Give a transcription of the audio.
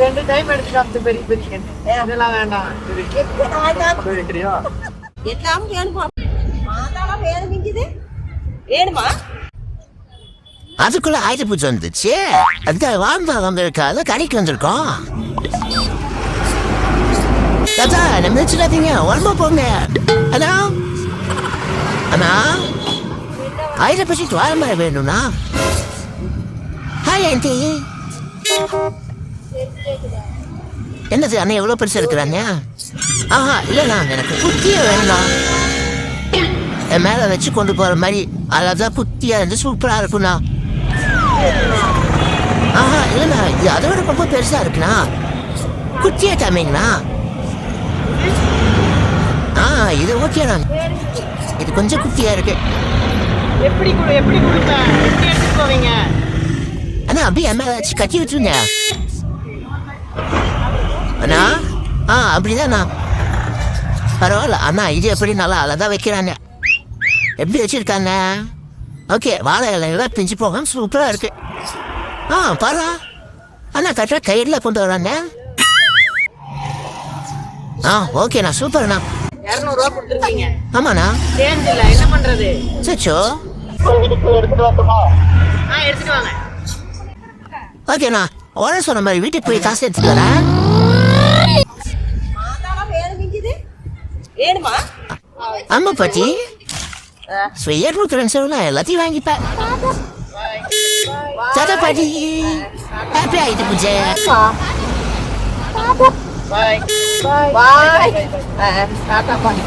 ரெண்டு டைம் எடுத்து காமிச்சு பெரிய பெரிய கண்ணு இதெல்லாம் வேண்டாம். எல்லாம் வேணுமா? மாதாளம் வேணும் மிஞ்சுது வேணுமா? அதுக்குள்ள ஆயுத பூஜை வந்துச்சு. அதுக்காக வாழ்ந்தா வந்திருக்காது கடைக்கு வந்திருக்கோம். தாத்தா நம்ம வச்சுக்காதீங்க உடம்பு போங்க. ஹலோ அண்ணா ஆயுத பூஜைக்கு வாழ மரம் வேணும்னா? Hi aunty. என்னது அண்ணா எவ்வளோ பெருசா இருக்கிறாங்க? ஆஹா இல்லைண்ணா எனக்கு புத்திய வேணும்ண்ணா. என் மேலே வச்சு கொண்டு போகிற மாதிரி அதான் புத்தியா இருந்து சூப்பராக இருக்குண்ணா. ஆஹா இல்லைண்ணா இது அதோட ரொம்ப பெருசா இருக்குண்ணா. குட்டியா காமிங்கண்ணா. இது ஓகேண்ணா. இது கொஞ்சம் குட்டியா இருக்கு. எப்படி கொடுப்பேன்? எப்படி எடுத்துட்டு போவீங்க? அண்ணா அப்படியே என் மேலே வச்சு கட்டி வச்சுருங்க அண்ணா. அப்படிதாண்ணா பரவாயில்ல அண்ணா. இது எப்படி நல்லா அழகா வைக்கிறாங்க. எப்படி வச்சிருக்காங்க? ஓகே வாழை இலையெல்லாம் பிஞ்சு போகாம சூப்பராக இருக்கு. பாரு அண்ணா கரெக்டாக கையில் கொண்டு வராங்க. ஓகேண்ணா சூப்பர்ண்ணா. 200 ரூபா கொடுத்துருக்கீங்க. ஆமாண்ணா சேஞ்ச் இல்லை என்ன பண்றது? சச்சோ எடுத்துட்டு வாங்க. ஓகேண்ணா உடனே சொன்ன மாதிரி வீட்டுக்கு போய் காசு எடுத்துட்டு வரேன். மாதாளம் வேணும் மிஞ்சுது வேணுமா? ஆமா பாட்டி ஸ்வீயர் கொடுக்குறேன்னு சொல்ல எல்லாத்தையும் வாங்கிப்பேன். டாடா பாட்டி. ஹாப்பி ஆயிட்டு பூஜை. பாய். பாய். டாடா பாய்.